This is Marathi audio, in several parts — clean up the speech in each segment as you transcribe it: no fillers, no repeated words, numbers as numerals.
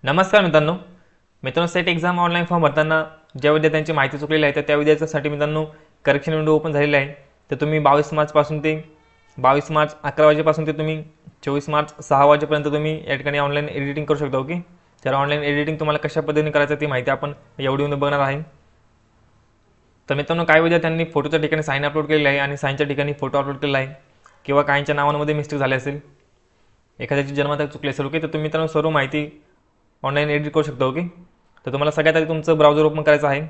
नमस्कार मित्रांनो सेट एक्झाम ऑनलाईन फॉर्म भरताना ज्या विद्यार्थ्यांची माहिती चुकलेली आहे तर त्या विद्यार्थ्यांसाठी मित्रांनो करेक्शन विंडो ओपन झालेली आहे। तर तुम्ही 22 मार्चपासून ते 22 मार्च 11 वाजेपासून ते तुम्ही 24 मार्च 6 वाजेपर्यंत तुम्ही या ठिकाणी ऑनलाईन एडिटिंग करू शकता। ओके, तर ऑनलाईन एडिटिंग तुम्हाला कशा पद्धतीने करायचं ती माहिती आपण या व्हिडिओमध्ये बघणार आहे। तर मित्रांनो काही विद्यार्थ्यांनी फोटोच्या ठिकाणी साइन अपलोड केलेला आहे आणि साइनच्या ठिकाणी फोटो अपलोड केलेला आहे किंवा काहींच्या नावांमध्ये मिस्टेक झाली असेल, एखाद्याची जन्मतारीख चुकली असेल। ओके, तर तुम्ही मित्रांनो सर्व माहिती ऑनलाईन एडिट करू शकता। ओके, तर तुम्हाला सगळ्यात आधी तुमचं ब्राउझर ओपन करायचं आहे।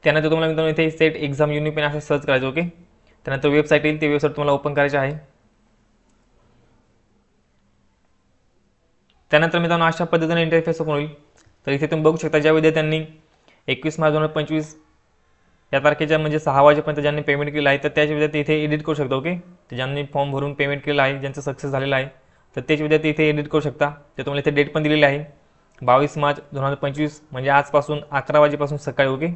त्यानंतर तुम्हाला मित्रांनो इथे सेट एक्झाम युनिपेन असं सर्च करायचं। ओके, त्यानंतर वेबसाईट येईल, ती वेबसाईट तुम्हाला ओपन करायची आहे। त्यानंतर मित्रांनो अशा पद्धतीने इंटरफेस ओपन होईल। तर इथे तुम्ही बघू शकता ज्या विद्यार्थ्यांनी 21 मार्च 2025 या तारखेच्या म्हणजे 6 वाजेपर्यंत ज्यांनी पेमेंट केलं आहे तर त्याचे विद्यार्थी इथे एडिट करू शकता। ओके, तर ज्यांनी फॉर्म भरून पेमेंट केलं आहे, ज्यांचं सक्सेस झालेलं आहे तर तेच विद्यार्थी इथे एडिट करू शकता। ते तुम्हाला इथे डेट पण दिलेली आहे 22 मार्च 2025 म्हणजे आजपासून 11 वाजेपासून सकाळी। ओके,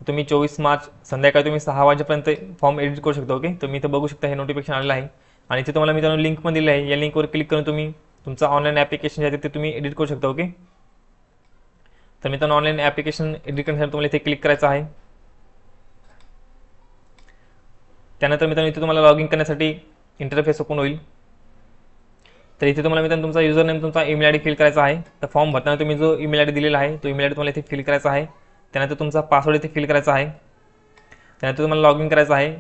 तुम्ही 24 मार्च संध्याकाळी तुम्ही 6 वाजेपर्यंत फॉर्म एडिट करू शकता। ओके, तुम्ही इथे बघू शकता हे नोटिफिकेशन आलेलं आहे आणि इथे तुम्हाला मित्रांनो लिंक पण दिली आहे। या लिंकवर क्लिक करून तुम्ही तुमचं ऑनलाईन ॲप्लिकेशन जे आहे ते तुम्ही एडिट करू शकता। ओके, तर मित्रांनो ऑनलाईन ॲप्लिकेशन एडिट करण्यासाठी तुम्हाला इथे क्लिक करायचं आहे। त्यानंतर मित्रांनो इथे तुम्हाला लॉग इन करण्यासाठी इंटरफेस ओपन होईल। तर इथे तुम्हाला मित्रांनो तुमचा युजर नेम तुमचा ईमेल आयडी फिल करायचा आहे। तर फॉर्म भरताना तुम्ही जो ईमेल आयडी दिलेला आहे तो ईमेल आयडी तुम्हाला इथे फिल करायचा आहे। त्यानंतर तुमचा पासवर्ड इथे फिल करायचा आहे। त्यानंतर तुम्हाला लॉग इन करायचं आहे।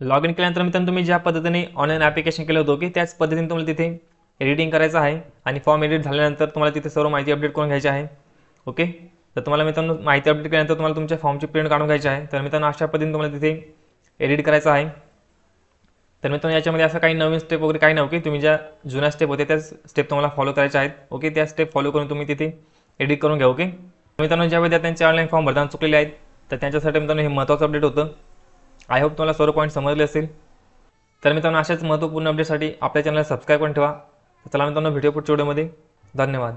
लॉग इन केल्यानंतर मित्रांनो तुम्ही ज्या पद्धतीने ऑनलाईन ॲप्लिकेशन केलं होतं की त्याच पद्धतीने तुम्हाला तिथे एडिटिंग करायचं आहे आणि फॉर्म एडिट झाल्यानंतर तुम्हाला तिथे सर्व माहिती अपडेट करून घ्यायची आहे। ओके, तर तुम्हाला मित्रांनो माहिती अपडेट केल्यानंतर तुम्हाला तुमच्या फॉर्मची प्रिंट काढून घ्यायची आहे। तर मित्रांनो अशा पद्धतीने तुम्हाला तिथे एडिट करायचं आहे। तर मित्रांनो याच्यामध्ये असं काही नवीन स्टेप वगैरे काही नाही। ओके, तुम्ही ज्या जुन्या स्टेप होते त्याच स्टेप तुम्हाला फॉलो करायच्या आहेत। ओके, त्या स्टेप फॉलो करून तुम्ही तिथे एडिट करून घ्या। ओके, मित्रांनो ज्या विद्यार्थ्यांचे ऑनलाईन फॉर्म भरताना चुकलेले आहेत तर त्यांच्यासाठी मित्रांनो हे महत्त्वाचं अपडेट होतं। आय होप तुम्हाला सर्व पॉईंट समजले असेल। तर मित्रांनो अशाच महत्त्वपूर्ण अपडेटसाठी आपल्या चॅनलला सबस्क्राईब करून ठेवा। तर चला मित्रांनो भेटूया पुढच्या व्हिडिओमध्ये। धन्यवाद।